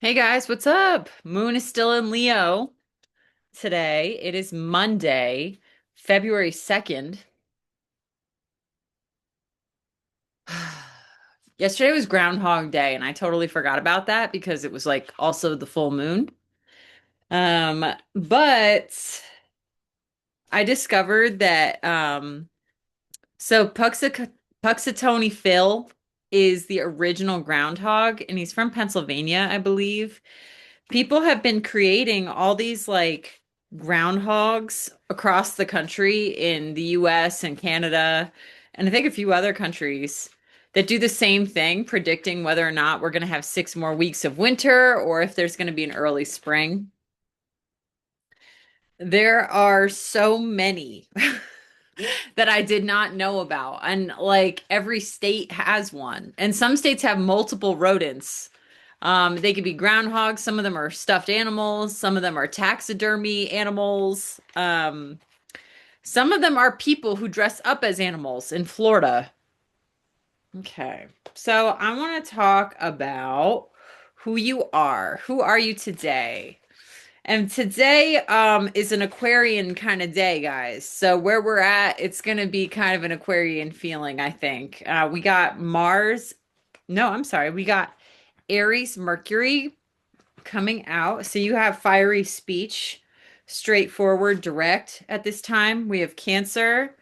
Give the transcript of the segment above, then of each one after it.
Hey guys, what's up? Moon is still in Leo today. It is Monday, February 2nd. Yesterday was Groundhog Day, and I totally forgot about that because it was like also the full moon. Um, but I discovered that Puxatawny Phil is the original groundhog, and he's from Pennsylvania, I believe. People have been creating all these like groundhogs across the country in the US and Canada, and I think a few other countries that do the same thing, predicting whether or not we're going to have 6 more weeks of winter or if there's going to be an early spring. There are so many that I did not know about. And like every state has one. And some states have multiple rodents. They could be groundhogs, some of them are stuffed animals, some of them are taxidermy animals. Some of them are people who dress up as animals in Florida. Okay. So I want to talk about who you are. Who are you today? And today is an Aquarian kind of day, guys. So where we're at, it's going to be kind of an Aquarian feeling, I think. We got Mars. No, I'm sorry. We got Aries, Mercury coming out. So you have fiery speech, straightforward, direct at this time. We have Cancer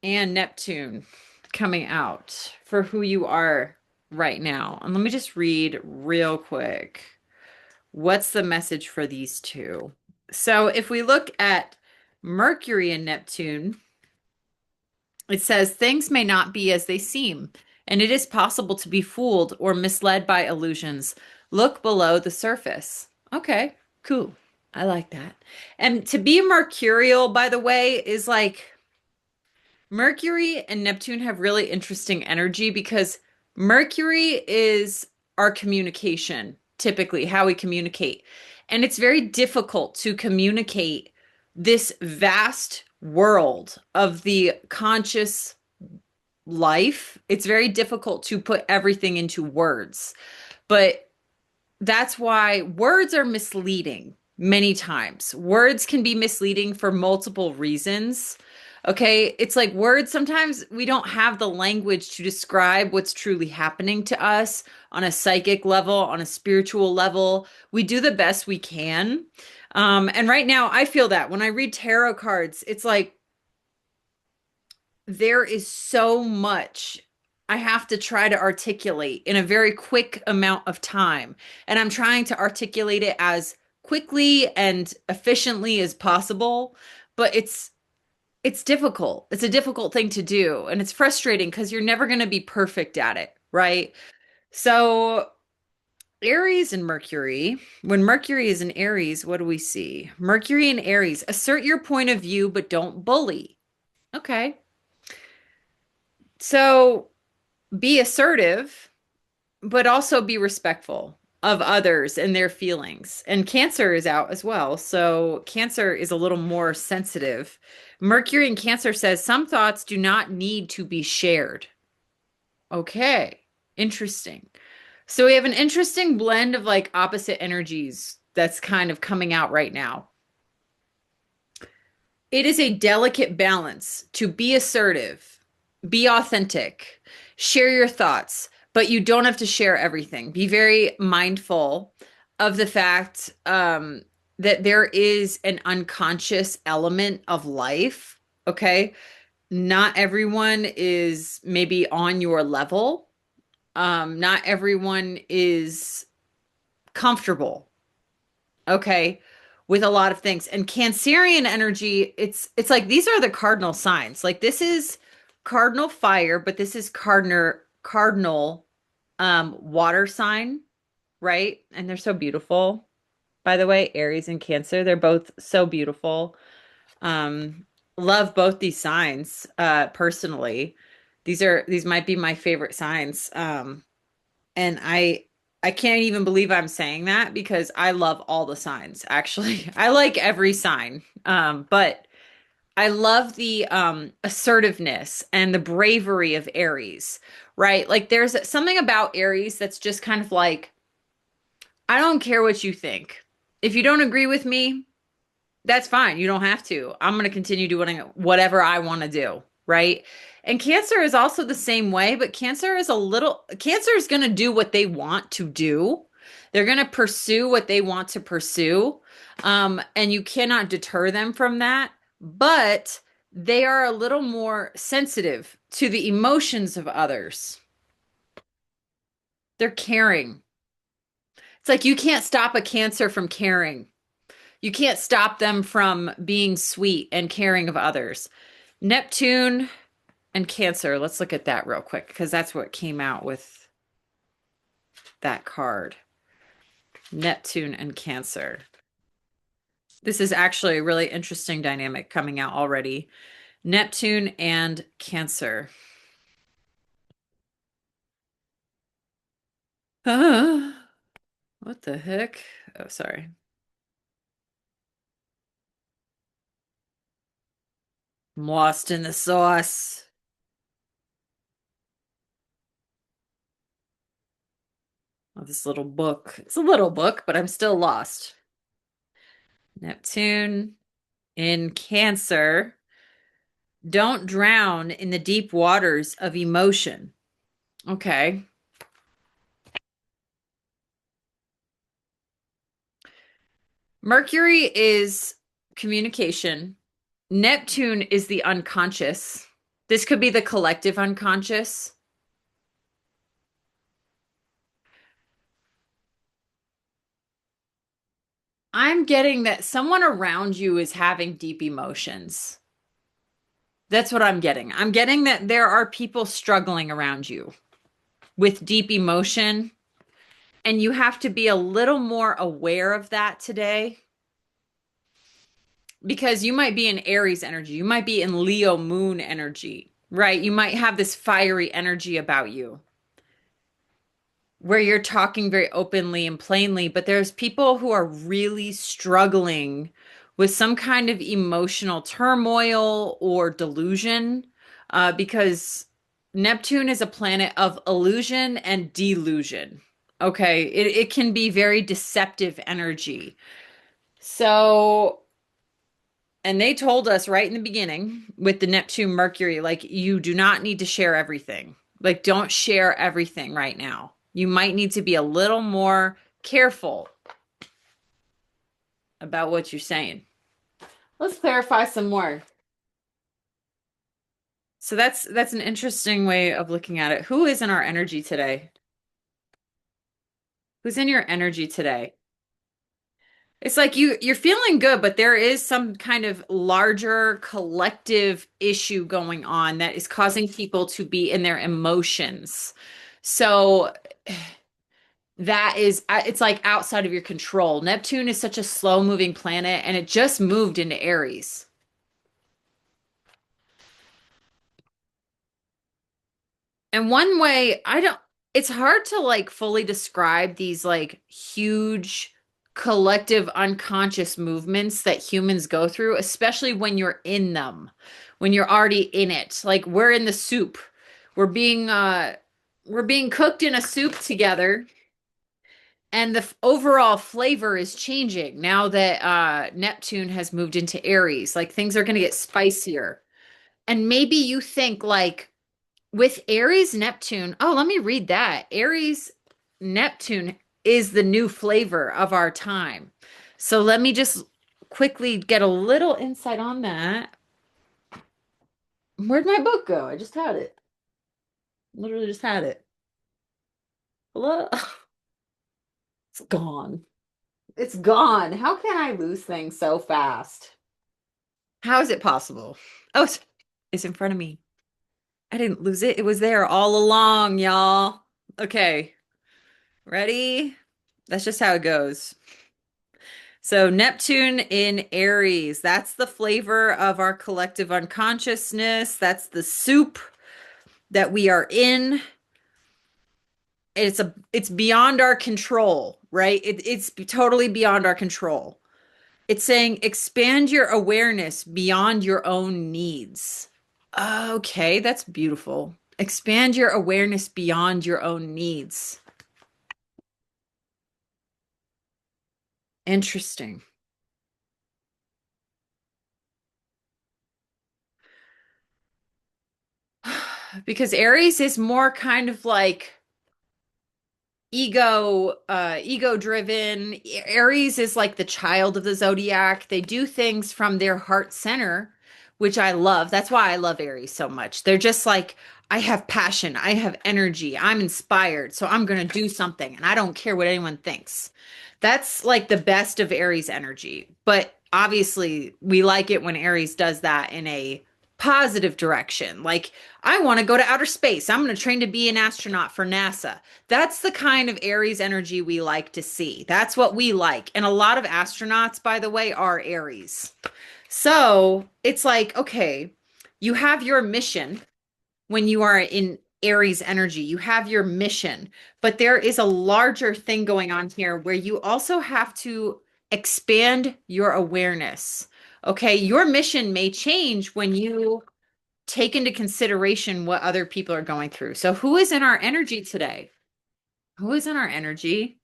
and Neptune coming out for who you are right now. And let me just read real quick. What's the message for these two? So if we look at Mercury and Neptune, it says things may not be as they seem, and it is possible to be fooled or misled by illusions. Look below the surface. Okay, cool. I like that. And to be mercurial, by the way, is like Mercury and Neptune have really interesting energy because Mercury is our communication, typically how we communicate. And it's very difficult to communicate this vast world of the conscious life. It's very difficult to put everything into words. But that's why words are misleading many times. Words can be misleading for multiple reasons. Okay, it's like words, sometimes we don't have the language to describe what's truly happening to us on a psychic level, on a spiritual level. We do the best we can. And right now, I feel that when I read tarot cards, it's like there is so much I have to try to articulate in a very quick amount of time. And I'm trying to articulate it as quickly and efficiently as possible, but it's difficult. It's a difficult thing to do, and it's frustrating because you're never going to be perfect at it, right? So, Aries and Mercury, when Mercury is in Aries, what do we see? Mercury and Aries, assert your point of view, but don't bully. Okay. So, be assertive, but also be respectful of others and their feelings. And Cancer is out as well. So Cancer is a little more sensitive. Mercury in Cancer says some thoughts do not need to be shared. Okay, interesting. So we have an interesting blend of like opposite energies that's kind of coming out right now. It is a delicate balance to be assertive, be authentic, share your thoughts, but you don't have to share everything. Be very mindful of the fact that there is an unconscious element of life. Okay. Not everyone is maybe on your level. Not everyone is comfortable, okay, with a lot of things. And Cancerian energy, it's like these are the cardinal signs. Like this is cardinal fire, but this is cardinal water sign, right? And they're so beautiful. By the way, Aries and Cancer, they're both so beautiful. Um, love both these signs personally. These might be my favorite signs. And I can't even believe I'm saying that because I love all the signs, actually. I like every sign. But I love the assertiveness and the bravery of Aries, right? Like there's something about Aries that's just kind of like I don't care what you think. If you don't agree with me, that's fine. You don't have to. I'm going to continue doing whatever I want to do, right? And Cancer is also the same way, but Cancer is going to do what they want to do. They're going to pursue what they want to pursue. And you cannot deter them from that. But they are a little more sensitive to the emotions of others. They're caring. It's like you can't stop a Cancer from caring. You can't stop them from being sweet and caring of others. Neptune and Cancer. Let's look at that real quick because that's what came out with that card. Neptune and Cancer. This is actually a really interesting dynamic coming out already. Neptune and Cancer. What the heck? Oh, sorry. I'm lost in the sauce. Oh, this little book. It's a little book, but I'm still lost. Neptune in Cancer. Don't drown in the deep waters of emotion. Okay. Mercury is communication. Neptune is the unconscious. This could be the collective unconscious. I'm getting that someone around you is having deep emotions. That's what I'm getting. I'm getting that there are people struggling around you with deep emotion, and you have to be a little more aware of that today because you might be in Aries energy. You might be in Leo moon energy, right? You might have this fiery energy about you where you're talking very openly and plainly, but there's people who are really struggling with some kind of emotional turmoil or delusion, because Neptune is a planet of illusion and delusion. Okay, it can be very deceptive energy. So, and they told us right in the beginning with the Neptune Mercury, like, you do not need to share everything. Like, don't share everything right now. You might need to be a little more careful about what you're saying. Let's clarify some more. So that's an interesting way of looking at it. Who is in our energy today? Who's in your energy today? It's like you're feeling good, but there is some kind of larger collective issue going on that is causing people to be in their emotions. So that is, it's like outside of your control. Neptune is such a slow-moving planet, and it just moved into Aries. And one way, it's hard to like fully describe these like huge collective unconscious movements that humans go through, especially when you're in them, when you're already in it. Like we're in the soup. We're being uh we're being cooked in a soup together, and the overall flavor is changing now that Neptune has moved into Aries. Like things are going to get spicier. And maybe you think like with Aries Neptune, oh, let me read that. Aries Neptune is the new flavor of our time. So let me just quickly get a little insight on that. Where'd my book go? I just had it. Literally just had it. Hello? It's gone. It's gone. How can I lose things so fast? How is it possible? Oh, it's in front of me. I didn't lose it. It was there all along, y'all. Okay, ready? That's just how it goes. So, Neptune in Aries, that's the flavor of our collective unconsciousness. That's the soup that we are in. It's beyond our control, right? It's totally beyond our control. It's saying expand your awareness beyond your own needs. Okay, that's beautiful. Expand your awareness beyond your own needs. Interesting. Because Aries is more kind of like ego driven. Aries is like the child of the zodiac. They do things from their heart center, which I love. That's why I love Aries so much. They're just like, I have passion, I have energy, I'm inspired, so I'm going to do something and I don't care what anyone thinks. That's like the best of Aries energy. But obviously we like it when Aries does that in a positive direction. Like, I want to go to outer space, I'm going to train to be an astronaut for NASA. That's the kind of Aries energy we like to see. That's what we like. And a lot of astronauts, by the way, are Aries. So it's like, okay, you have your mission when you are in Aries energy, you have your mission, but there is a larger thing going on here where you also have to expand your awareness. Okay, your mission may change when you take into consideration what other people are going through. So, who is in our energy today? Who is in our energy?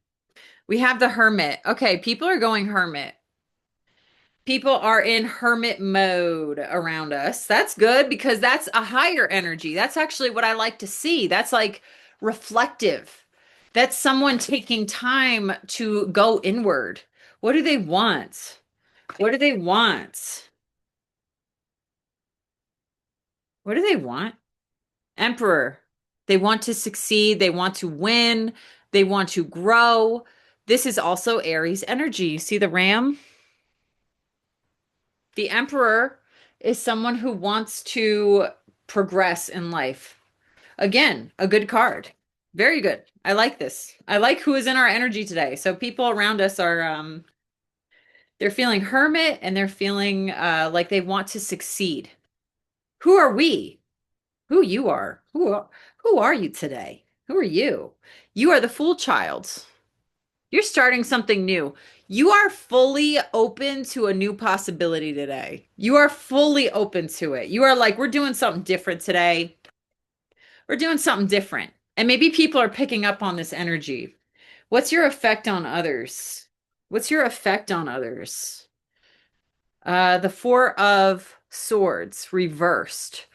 We have the hermit. Okay, people are going hermit. People are in hermit mode around us. That's good because that's a higher energy. That's actually what I like to see. That's like reflective. That's someone taking time to go inward. What do they want? What do they want? What do they want? Emperor. They want to succeed. They want to win. They want to grow. This is also Aries energy. You see the ram? The Emperor is someone who wants to progress in life. Again, a good card. Very good. I like this. I like who is in our energy today. So people around us are they're feeling hermit and they're feeling like they want to succeed. Who are we? Who you are? Who are you today? Who are you? You are the Fool Child. You're starting something new. You are fully open to a new possibility today. You are fully open to it. You are like, we're doing something different today. We're doing something different. And maybe people are picking up on this energy. What's your effect on others? What's your effect on others? The Four of Swords reversed.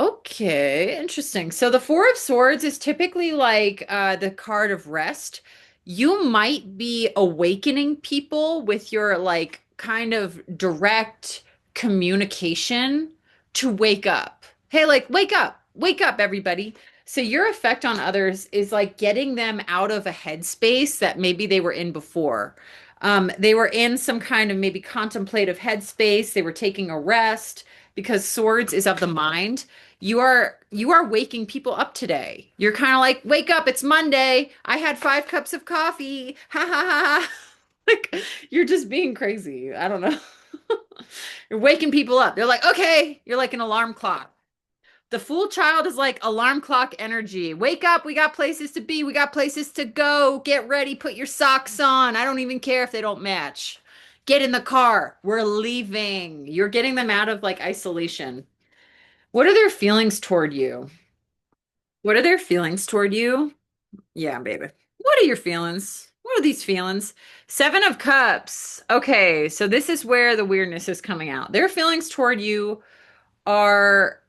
Okay, interesting. So the Four of Swords is typically like the card of rest. You might be awakening people with your like kind of direct communication to wake up. Hey, like, wake up, everybody. So your effect on others is like getting them out of a headspace that maybe they were in before. They were in some kind of maybe contemplative headspace. They were taking a rest because swords is of the mind. You are waking people up today. You're kind of like, wake up, it's Monday. I had 5 cups of coffee. Ha ha ha ha. Like you're just being crazy. I don't know. You're waking people up. They're like, okay, you're like an alarm clock. The Fool Child is like alarm clock energy. Wake up, we got places to be, we got places to go. Get ready, put your socks on. I don't even care if they don't match. Get in the car. We're leaving. You're getting them out of like isolation. What are their feelings toward you? What are their feelings toward you? Yeah, baby. What are your feelings? What are these feelings? Seven of Cups. Okay, so this is where the weirdness is coming out. Their feelings toward you are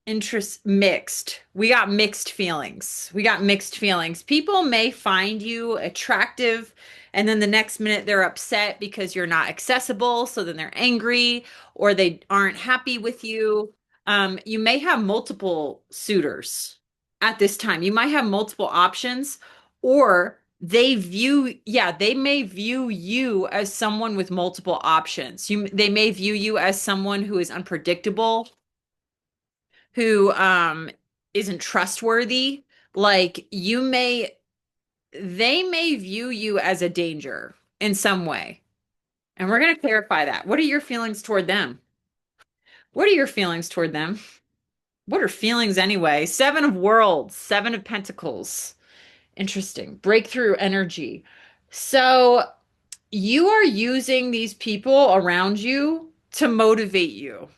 interest mixed. We got mixed feelings. We got mixed feelings. People may find you attractive, and then the next minute they're upset because you're not accessible. So then they're angry or they aren't happy with you. You may have multiple suitors at this time. You might have multiple options, or they may view you as someone with multiple options. They may view you as someone who is unpredictable, who isn't trustworthy. Like they may view you as a danger in some way. And we're going to clarify that. What are your feelings toward them? What are your feelings toward them? What are feelings anyway? Seven of Worlds, Seven of Pentacles. Interesting. Breakthrough energy. So you are using these people around you to motivate you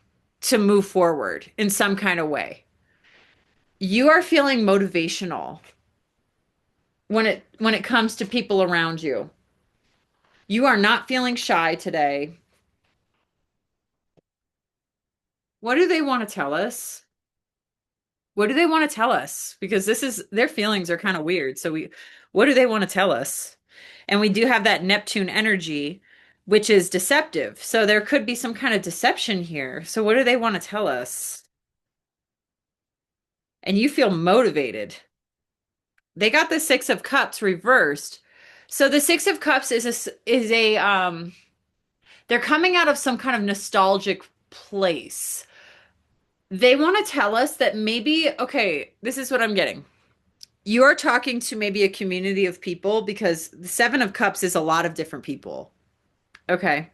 to move forward in some kind of way. You are feeling motivational when it comes to people around you. You are not feeling shy today. What do they want to tell us? What do they want to tell us? Because this is their feelings are kind of weird. What do they want to tell us? And we do have that Neptune energy, which is deceptive. So there could be some kind of deception here. So what do they want to tell us? And you feel motivated. They got the Six of Cups reversed. So the Six of Cups is a they're coming out of some kind of nostalgic place. They want to tell us that maybe, okay, this is what I'm getting. You're talking to maybe a community of people because the Seven of Cups is a lot of different people. Okay.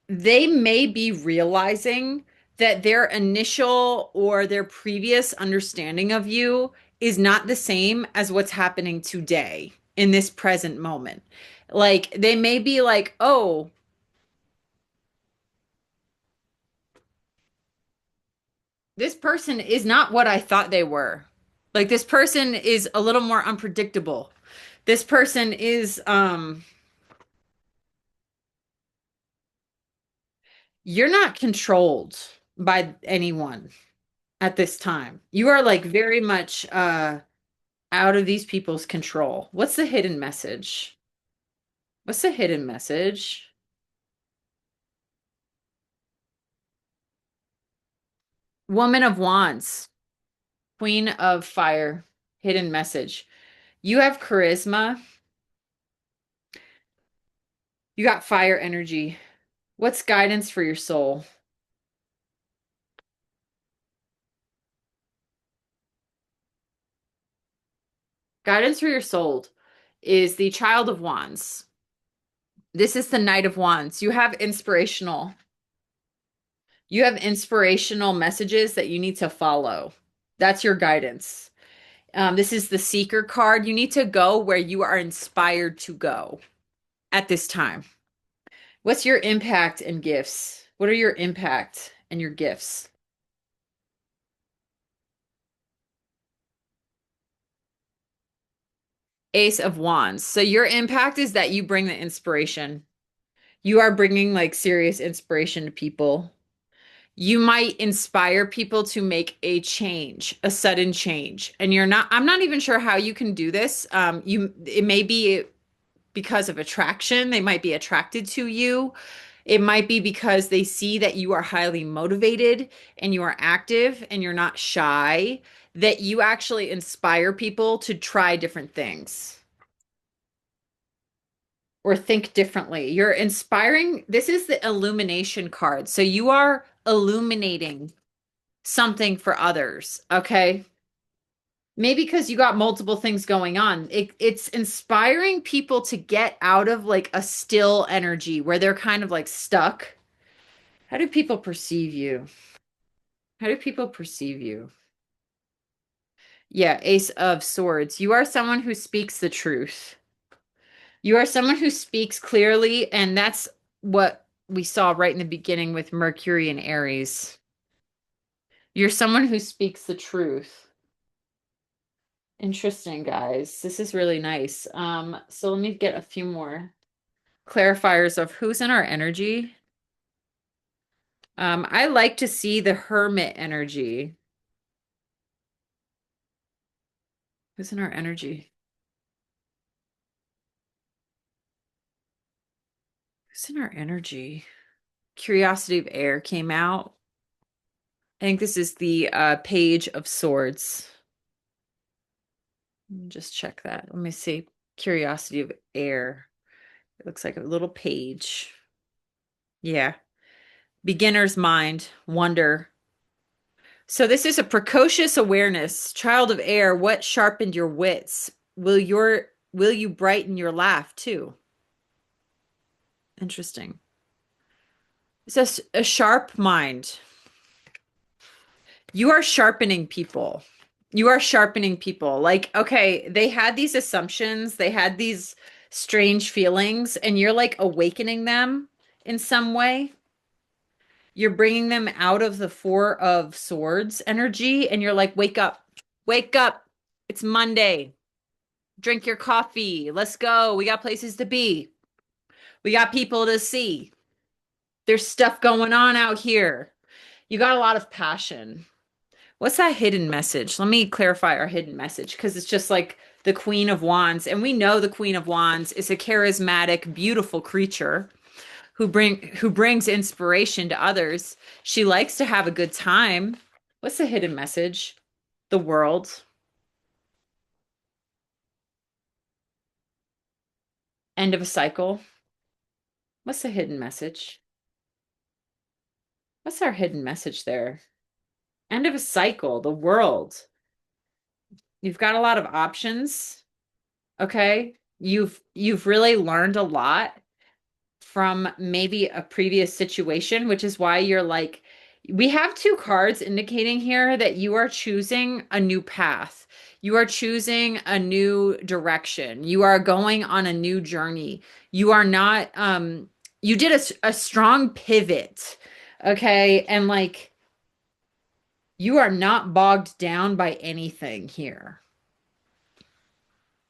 They may be realizing that their initial or their previous understanding of you is not the same as what's happening today in this present moment. Like they may be like, oh, this person is not what I thought they were. Like this person is a little more unpredictable. This person is you're not controlled by anyone at this time. You are like very much out of these people's control. What's the hidden message? What's the hidden message? Woman of Wands, Queen of Fire, hidden message. You have charisma. You got fire energy. What's guidance for your soul? Guidance for your soul is the Child of Wands. This is the Knight of Wands. You have inspirational messages that you need to follow. That's your guidance. This is the Seeker card. You need to go where you are inspired to go at this time. What's your impact and gifts? What are your impact and your gifts? Ace of Wands. So your impact is that you bring the inspiration. You are bringing like serious inspiration to people. You might inspire people to make a change, a sudden change. And I'm not even sure how you can do this. It may be because of attraction. They might be attracted to you. It might be because they see that you are highly motivated and you are active and you're not shy, that you actually inspire people to try different things or think differently. You're inspiring. This is the illumination card. So you are illuminating something for others, okay? Maybe because you got multiple things going on. It's inspiring people to get out of like a still energy where they're kind of like stuck. How do people perceive you? How do people perceive you? Yeah, Ace of Swords. You are someone who speaks the truth. You are someone who speaks clearly, and that's what we saw right in the beginning with Mercury and Aries. You're someone who speaks the truth. Interesting, guys. This is really nice. So let me get a few more clarifiers of who's in our energy. I like to see the Hermit energy. Who's in our energy? Who's in our energy? Curiosity of Air came out. I think this is the Page of Swords. Let me just check that. Let me see. Curiosity of Air. It looks like a little page. Yeah. Beginner's mind, wonder. So this is a precocious awareness. Child of Air, what sharpened your wits? Will you brighten your laugh too? Interesting. It's a sharp mind. You are sharpening people. You are sharpening people. Like, okay, they had these assumptions, they had these strange feelings, and you're like awakening them in some way. You're bringing them out of the Four of Swords energy, and you're like, wake up, wake up. It's Monday. Drink your coffee. Let's go. We got places to be. We got people to see. There's stuff going on out here. You got a lot of passion. What's that hidden message? Let me clarify our hidden message because it's just like the Queen of Wands. And we know the Queen of Wands is a charismatic, beautiful creature who brings inspiration to others. She likes to have a good time. What's the hidden message? The world. End of a cycle. What's the hidden message? What's our hidden message there? End of a cycle, the world. You've got a lot of options, okay? You've really learned a lot from maybe a previous situation, which is why you're like, we have two cards indicating here that you are choosing a new path. You are choosing a new direction. You are going on a new journey. You are not, you did a strong pivot, okay? And like, you are not bogged down by anything here.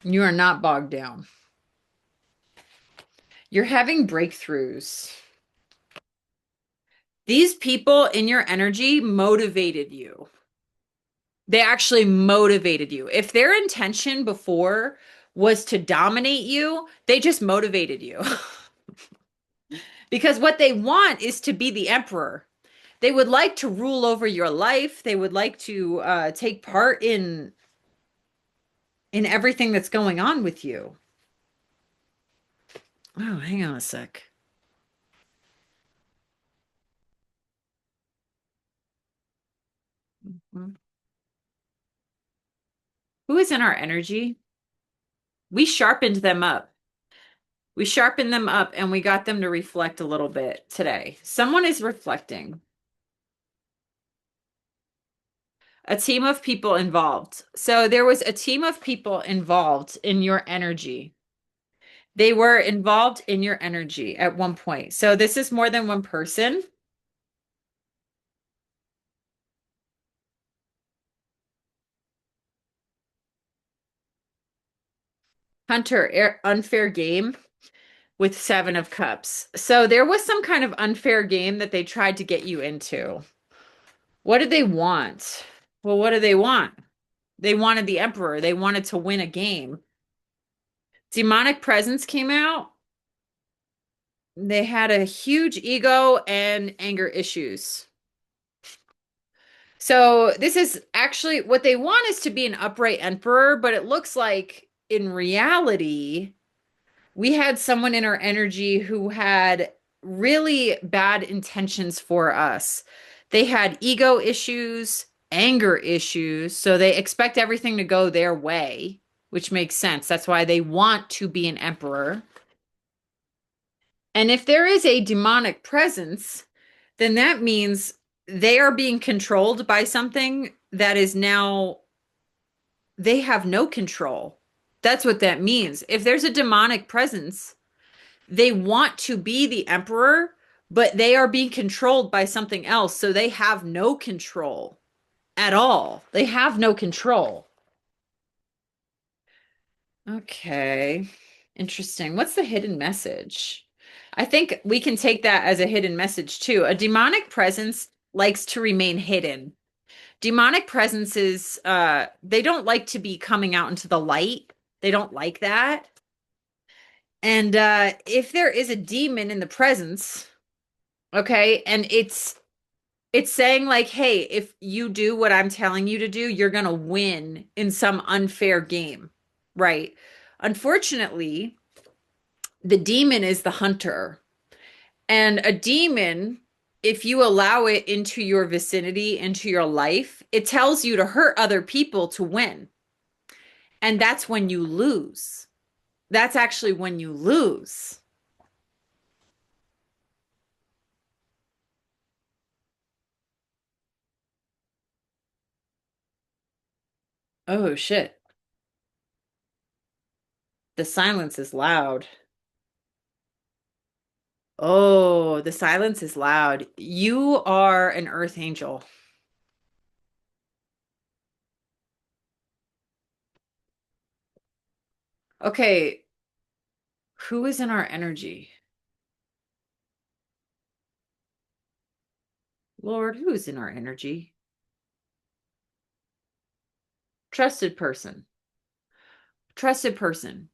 You are not bogged down. You're having breakthroughs. These people in your energy motivated you. They actually motivated you. If their intention before was to dominate you, they just motivated you. Because what they want is to be the emperor. They would like to rule over your life. They would like to take part in everything that's going on with you. Oh, hang on a sec. Who is in our energy? We sharpened them up. We sharpened them up and we got them to reflect a little bit today. Someone is reflecting. A team of people involved. So there was a team of people involved in your energy. They were involved in your energy at one point. So this is more than one person. Hunter, unfair game with Seven of Cups. So there was some kind of unfair game that they tried to get you into. What did they want? Well, what do they want? They wanted the Emperor. They wanted to win a game. Demonic Presence came out. They had a huge ego and anger issues. So this is actually what they want is to be an upright emperor, but it looks like in reality, we had someone in our energy who had really bad intentions for us. They had ego issues, anger issues, so they expect everything to go their way, which makes sense. That's why they want to be an emperor. And if there is a demonic presence, then that means they are being controlled by something that is now, they have no control. That's what that means. If there's a demonic presence, they want to be the emperor, but they are being controlled by something else. So they have no control at all. They have no control. Okay. Interesting. What's the hidden message? I think we can take that as a hidden message too. A demonic presence likes to remain hidden. Demonic presences, they don't like to be coming out into the light. They don't like that. And if there is a demon in the presence, okay, and it's saying like, hey, if you do what I'm telling you to do, you're gonna win in some unfair game, right? Unfortunately, the demon is the hunter. And a demon, if you allow it into your vicinity, into your life, it tells you to hurt other people to win. And that's when you lose. That's actually when you lose. Oh, shit. The silence is loud. Oh, the silence is loud. You are an earth angel. Okay, who is in our energy? Lord, who is in our energy? Trusted person. Trusted person.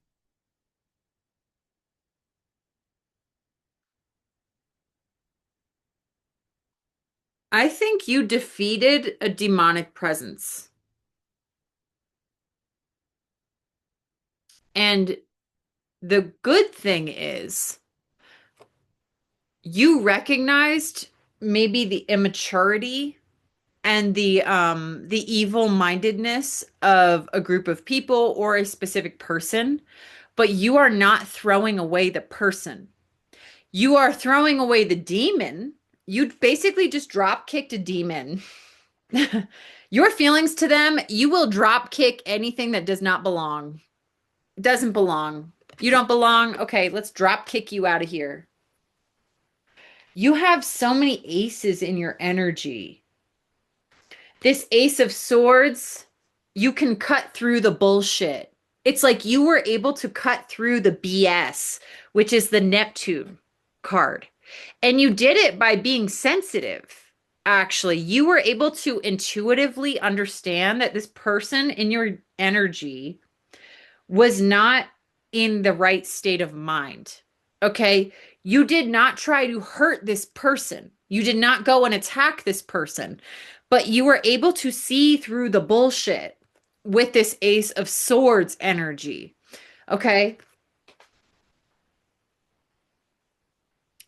I think you defeated a demonic presence. And the good thing is you recognized maybe the immaturity and the evil-mindedness of a group of people or a specific person, but you are not throwing away the person. You are throwing away the demon. You basically just drop kicked a demon. Your feelings to them, you will drop kick anything that does not belong. Doesn't belong. You don't belong. Okay, let's drop kick you out of here. You have so many aces in your energy. This Ace of Swords, you can cut through the bullshit. It's like you were able to cut through the BS, which is the Neptune card. And you did it by being sensitive. Actually, you were able to intuitively understand that this person in your energy was not in the right state of mind. Okay. You did not try to hurt this person. You did not go and attack this person, but you were able to see through the bullshit with this Ace of Swords energy. Okay.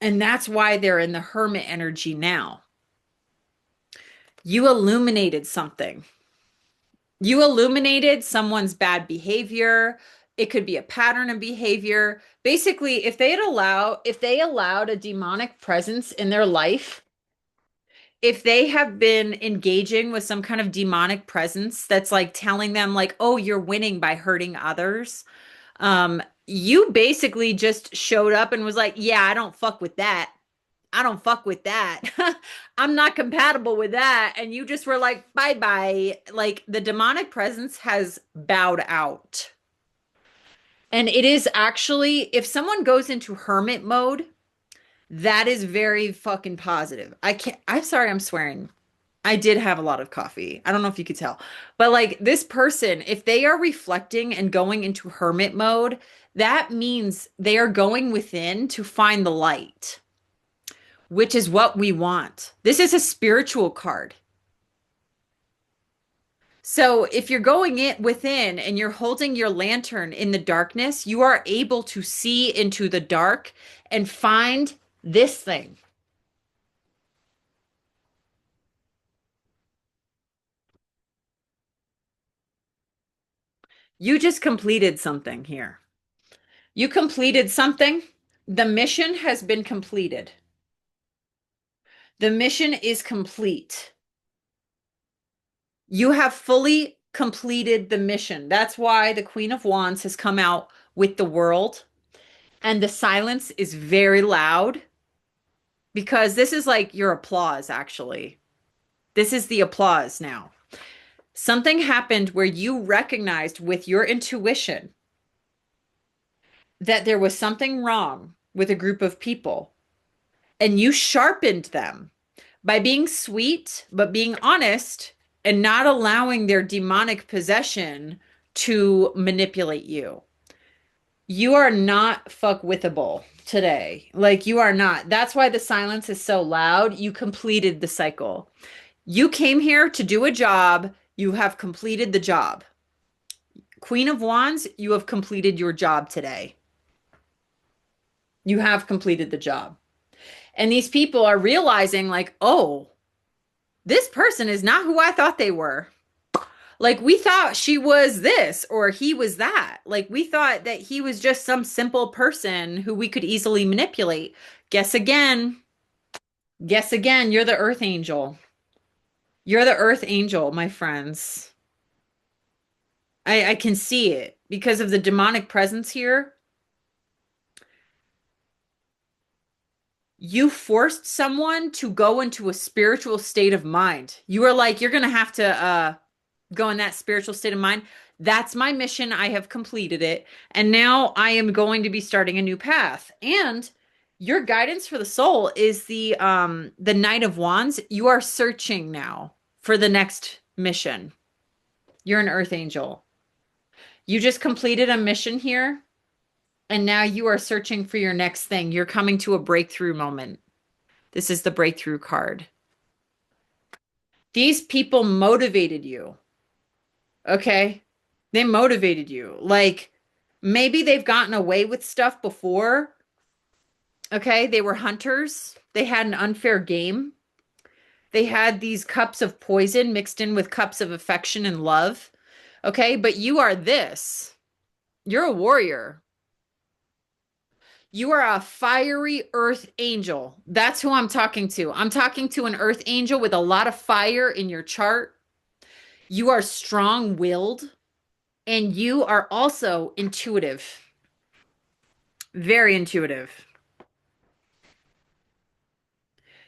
And that's why they're in the Hermit energy now. You illuminated something. You illuminated someone's bad behavior. It could be a pattern of behavior. Basically, if they allowed a demonic presence in their life, if they have been engaging with some kind of demonic presence that's like telling them like, "Oh, you're winning by hurting others." You basically just showed up and was like, "Yeah, I don't fuck with that. I don't fuck with that. I'm not compatible with that." And you just were like, bye bye. Like the demonic presence has bowed out. And it is actually, if someone goes into hermit mode, that is very fucking positive. I'm sorry, I'm swearing. I did have a lot of coffee. I don't know if you could tell. But like this person, if they are reflecting and going into hermit mode, that means they are going within to find the light, which is what we want. This is a spiritual card. So if you're going in within and you're holding your lantern in the darkness, you are able to see into the dark and find this thing. You just completed something here. You completed something. The mission has been completed. The mission is complete. You have fully completed the mission. That's why the Queen of Wands has come out with the world. And the silence is very loud because this is like your applause, actually. This is the applause now. Something happened where you recognized with your intuition that there was something wrong with a group of people, and you sharpened them by being sweet, but being honest and not allowing their demonic possession to manipulate you. You are not fuck withable today. Like you are not. That's why the silence is so loud. You completed the cycle. You came here to do a job. You have completed the job. Queen of Wands, you have completed your job today. You have completed the job. And these people are realizing, like, oh, this person is not who I thought they were. Like, we thought she was this or he was that. Like, we thought that he was just some simple person who we could easily manipulate. Guess again. Guess again. You're the Earth Angel. You're the Earth Angel, my friends. I can see it because of the demonic presence here. You forced someone to go into a spiritual state of mind. You were like, you're gonna have to go in that spiritual state of mind. That's my mission. I have completed it. And now I am going to be starting a new path. And your guidance for the soul is the Knight of Wands. You are searching now for the next mission. You're an earth angel. You just completed a mission here, and now you are searching for your next thing. You're coming to a breakthrough moment. This is the breakthrough card. These people motivated you. Okay? They motivated you. Like maybe they've gotten away with stuff before. Okay? They were hunters. They had an unfair game. They had these cups of poison mixed in with cups of affection and love. Okay? But you are this. You're a warrior. You are a fiery earth angel. That's who I'm talking to. I'm talking to an earth angel with a lot of fire in your chart. You are strong-willed and you are also intuitive. Very intuitive.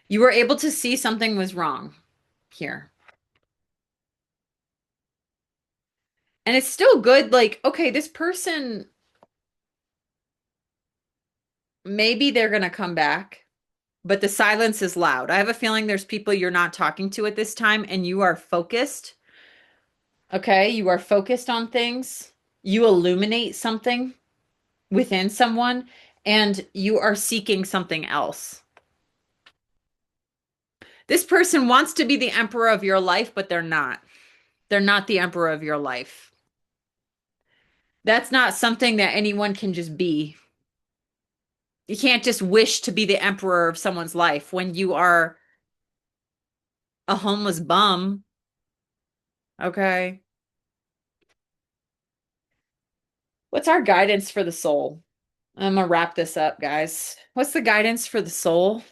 You were able to see something was wrong here. And it's still good. Like, okay, this person, maybe they're going to come back, but the silence is loud. I have a feeling there's people you're not talking to at this time and you are focused. Okay, you are focused on things. You illuminate something within someone and you are seeking something else. This person wants to be the emperor of your life, but they're not. They're not the emperor of your life. That's not something that anyone can just be. You can't just wish to be the emperor of someone's life when you are a homeless bum. Okay. What's our guidance for the soul? I'm gonna wrap this up, guys. What's the guidance for the soul?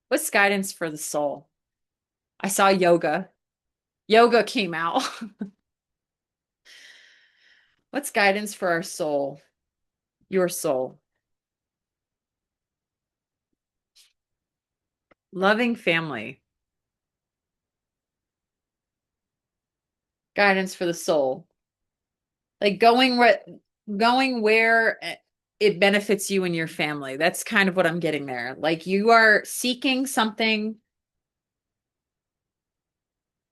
What's guidance for the soul? I saw yoga. Yoga came out. What's guidance for our soul? Your soul. Loving family. Guidance for the soul. Like going where it benefits you and your family. That's kind of what I'm getting there. Like you are seeking something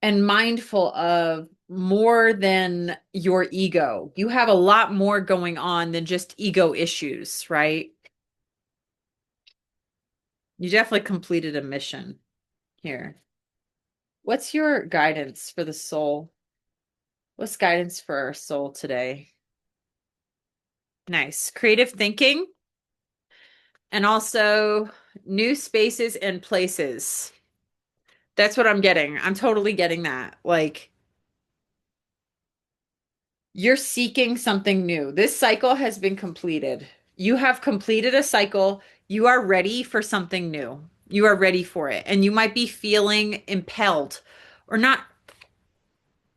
and mindful of more than your ego. You have a lot more going on than just ego issues, right? You definitely completed a mission here. What's your guidance for the soul? What's guidance for our soul today? Nice. Creative thinking and also new spaces and places. That's what I'm getting. I'm totally getting that. Like you're seeking something new. This cycle has been completed. You have completed a cycle. You are ready for something new. You are ready for it. And you might be feeling impelled or not.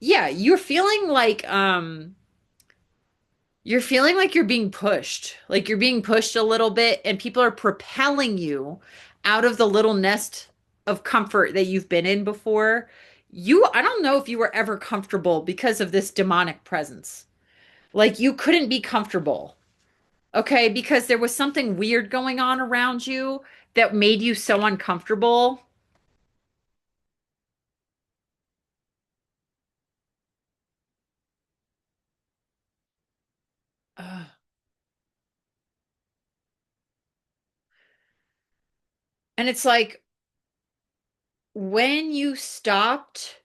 Yeah, you're feeling like you're being pushed. Like you're being pushed a little bit and people are propelling you out of the little nest of comfort that you've been in before. I don't know if you were ever comfortable because of this demonic presence. Like you couldn't be comfortable. Okay, because there was something weird going on around you that made you so uncomfortable. Ugh. And it's like when you stopped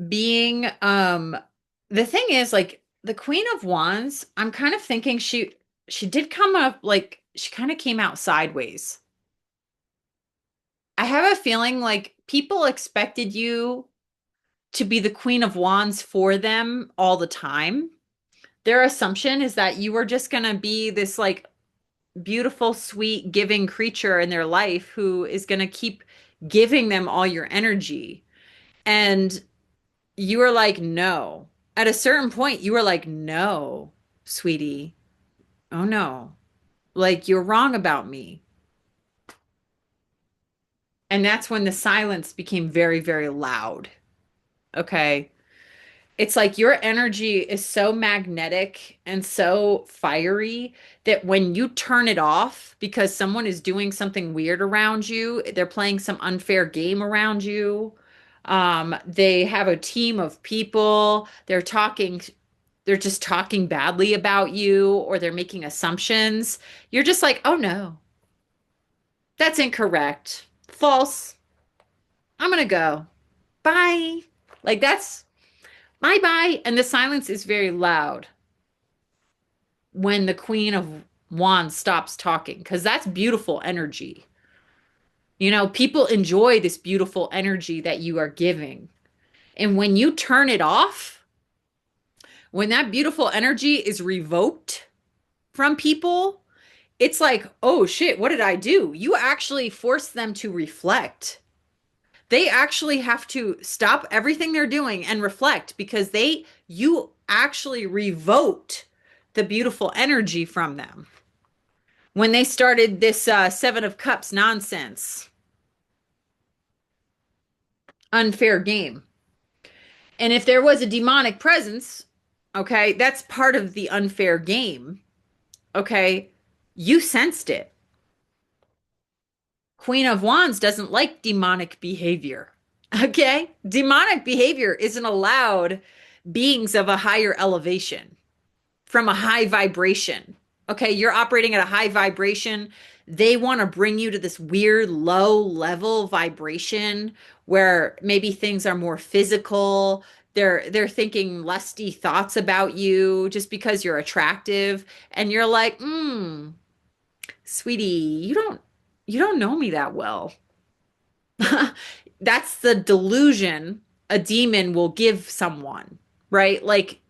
being the thing is like the Queen of Wands, I'm kind of thinking she did come up like she kind of came out sideways. I have a feeling like people expected you to be the Queen of Wands for them all the time. Their assumption is that you were just going to be this like beautiful, sweet, giving creature in their life who is going to keep giving them all your energy. And you were like, no. At a certain point, you were like, no, sweetie. Oh no. Like, you're wrong about me. And that's when the silence became very, very loud. Okay. It's like your energy is so magnetic and so fiery that when you turn it off because someone is doing something weird around you, they're playing some unfair game around you. They have a team of people, they're just talking badly about you, or they're making assumptions. You're just like, oh no, that's incorrect. False. I'm gonna go. Bye. Like that's bye bye. And the silence is very loud when the Queen of Wands stops talking, because that's beautiful energy. You know, people enjoy this beautiful energy that you are giving. And when you turn it off, when that beautiful energy is revoked from people, it's like, oh shit, what did I do? You actually force them to reflect. They actually have to stop everything they're doing and reflect because you actually revoked the beautiful energy from them when they started this Seven of Cups nonsense, unfair game. And if there was a demonic presence, okay, that's part of the unfair game. Okay, you sensed it. Queen of Wands doesn't like demonic behavior. Okay, demonic behavior isn't allowed beings of a higher elevation from a high vibration. Okay, you're operating at a high vibration. They want to bring you to this weird low level vibration where maybe things are more physical. They're thinking lusty thoughts about you just because you're attractive, and you're like, sweetie, you don't know me that well. That's the delusion a demon will give someone, right? Like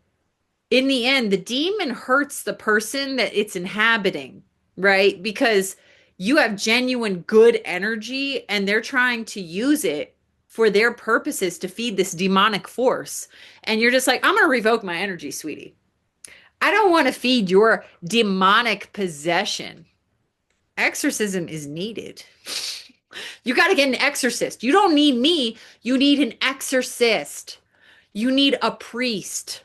in the end, the demon hurts the person that it's inhabiting, right? Because you have genuine good energy and they're trying to use it for their purposes to feed this demonic force. And you're just like, I'm going to revoke my energy, sweetie. I don't want to feed your demonic possession. Exorcism is needed. You got to get an exorcist. You don't need me. You need an exorcist. You need a priest.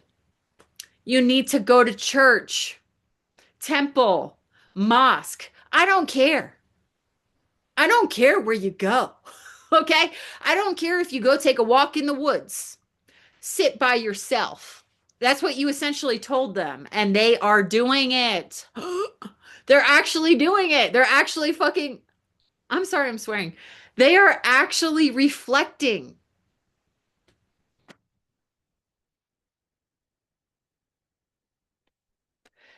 You need to go to church, temple, mosque. I don't care. I don't care where you go. Okay? I don't care if you go take a walk in the woods, sit by yourself. That's what you essentially told them. And they are doing it. They're actually doing it. They're actually fucking, I'm sorry, I'm swearing. They are actually reflecting.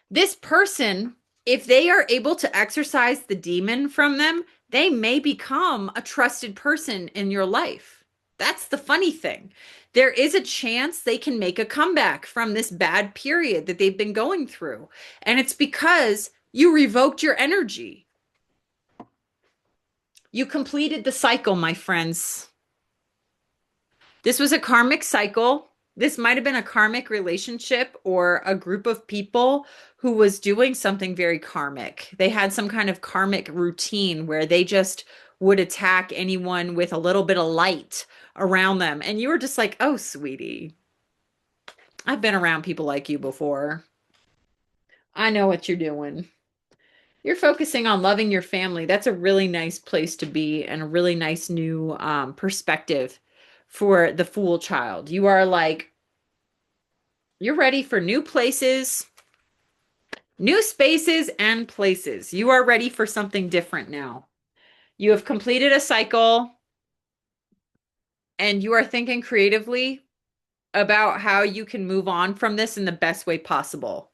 This person, if they are able to exorcise the demon from them, they may become a trusted person in your life. That's the funny thing. There is a chance they can make a comeback from this bad period that they've been going through. And it's because you revoked your energy. You completed the cycle, my friends. This was a karmic cycle. This might have been a karmic relationship or a group of people who was doing something very karmic. They had some kind of karmic routine where they just would attack anyone with a little bit of light around them. And you were just like, oh, sweetie, I've been around people like you before. I know what you're doing. You're focusing on loving your family. That's a really nice place to be and a really nice new perspective for the Fool child. You are like, you're ready for new places, new spaces, and places. You are ready for something different now. You have completed a cycle and you are thinking creatively about how you can move on from this in the best way possible.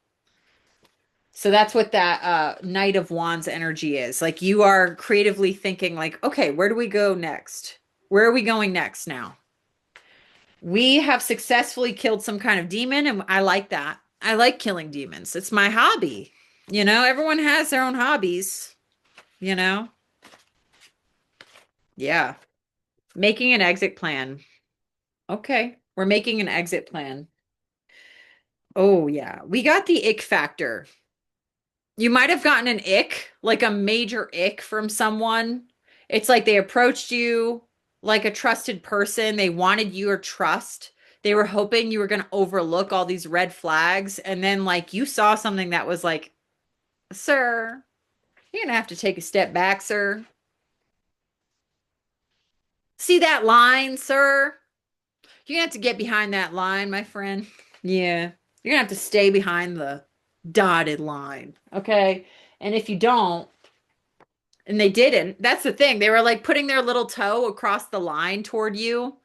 So that's what that Knight of Wands energy is. Like you are creatively thinking like, okay, where do we go next? Where are we going next now? We have successfully killed some kind of demon, and I like that. I like killing demons. It's my hobby. You know, everyone has their own hobbies, you know? Yeah. Making an exit plan. Okay. We're making an exit plan. Oh, yeah. We got the ick factor. You might have gotten an ick, like a major ick from someone. It's like they approached you like a trusted person. They wanted your trust. They were hoping you were going to overlook all these red flags. And then, like, you saw something that was like, sir, you're going to have to take a step back, sir. See that line, sir? You're going to have to get behind that line, my friend. Yeah. You're going to have to stay behind the dotted line. Okay. And if you don't, and they didn't. That's the thing. They were like putting their little toe across the line toward you.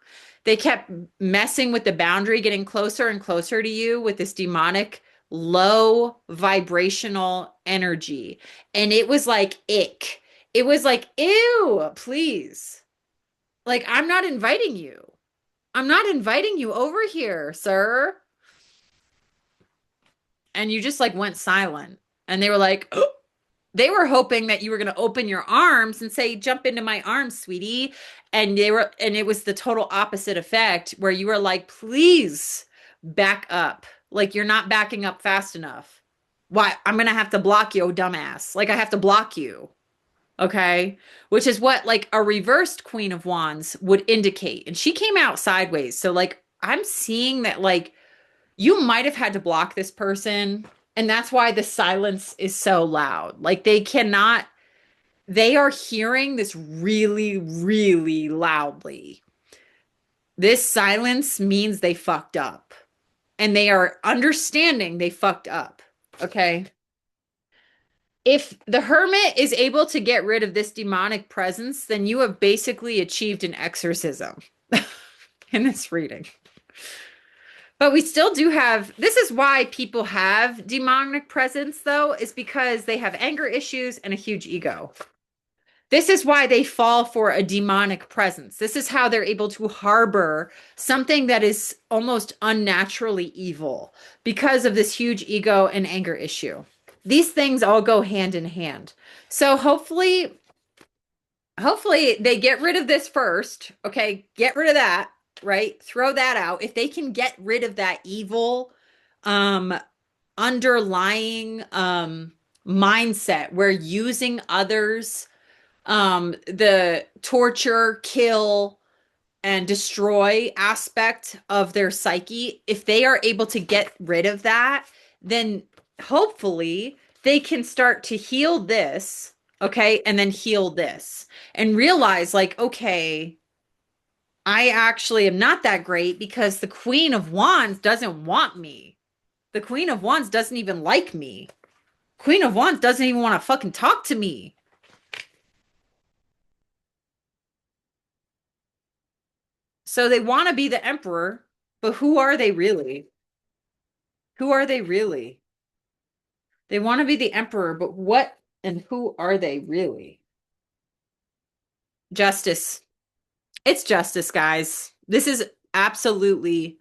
They kept messing with the boundary, getting closer and closer to you with this demonic, low vibrational energy. And it was like ick. It was like, ew, please. Like, I'm not inviting you. I'm not inviting you over here, sir. And you just like went silent. And they were like, they were hoping that you were going to open your arms and say, jump into my arms, sweetie. And it was the total opposite effect where you were like, please back up. Like you're not backing up fast enough. Why? I'm going to have to block you, oh, dumbass. Like I have to block you. Okay. Which is what like a reversed Queen of Wands would indicate. And she came out sideways. So like I'm seeing that like you might have had to block this person. And that's why the silence is so loud. Like they cannot, they are hearing this really, really loudly. This silence means they fucked up and they are understanding they fucked up. Okay. If the hermit is able to get rid of this demonic presence, then you have basically achieved an exorcism in this reading. But we still do have, this is why people have demonic presence, though, is because they have anger issues and a huge ego. This is why they fall for a demonic presence. This is how they're able to harbor something that is almost unnaturally evil because of this huge ego and anger issue. These things all go hand in hand. So hopefully they get rid of this first. Okay, get rid of that, right? Throw that out. If they can get rid of that evil um underlying mindset where using others, the torture, kill, and destroy aspect of their psyche, if they are able to get rid of that, then hopefully they can start to heal this, okay, and then heal this and realize, like, okay, I actually am not that great because the Queen of Wands doesn't want me. The Queen of Wands doesn't even like me. Queen of Wands doesn't even want to fucking talk to me. So they want to be the emperor, but who are they really? Who are they really? They want to be the emperor, but what and who are they really? Justice. It's justice, guys. This is absolutely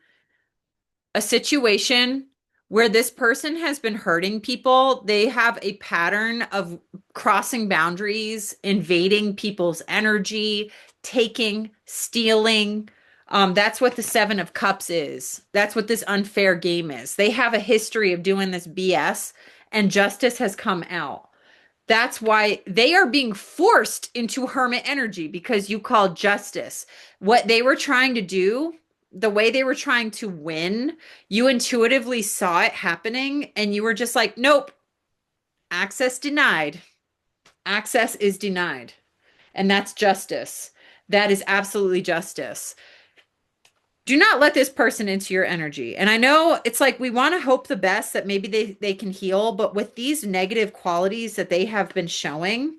a situation where this person has been hurting people. They have a pattern of crossing boundaries, invading people's energy, taking, stealing. That's what the Seven of Cups is. That's what this unfair game is. They have a history of doing this BS, and justice has come out. That's why they are being forced into hermit energy because you called justice. What they were trying to do, the way they were trying to win, you intuitively saw it happening and you were just like, nope, access denied. Access is denied. And that's justice. That is absolutely justice. Do not let this person into your energy. And I know it's like we want to hope the best that maybe they can heal, but with these negative qualities that they have been showing,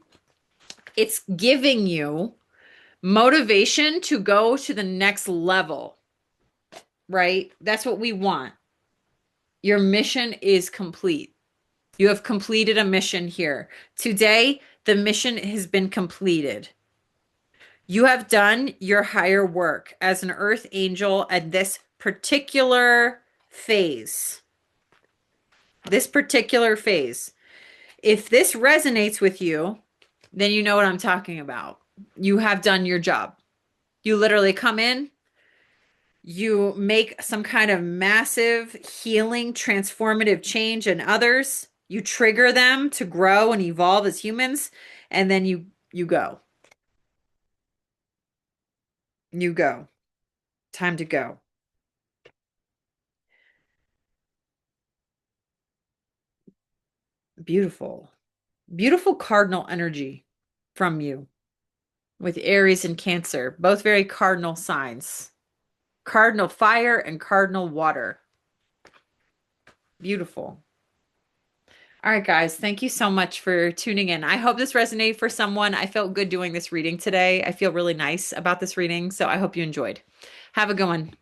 it's giving you motivation to go to the next level, right? That's what we want. Your mission is complete. You have completed a mission here. Today, the mission has been completed. You have done your higher work as an earth angel at this particular phase. This particular phase. If this resonates with you, then you know what I'm talking about. You have done your job. You literally come in, you make some kind of massive healing, transformative change in others. You trigger them to grow and evolve as humans, and then you go. You go. Time to go. Beautiful. Beautiful cardinal energy from you with Aries and Cancer, both very cardinal signs. Cardinal fire and cardinal water. Beautiful. All right, guys, thank you so much for tuning in. I hope this resonated for someone. I felt good doing this reading today. I feel really nice about this reading, so I hope you enjoyed. Have a good one.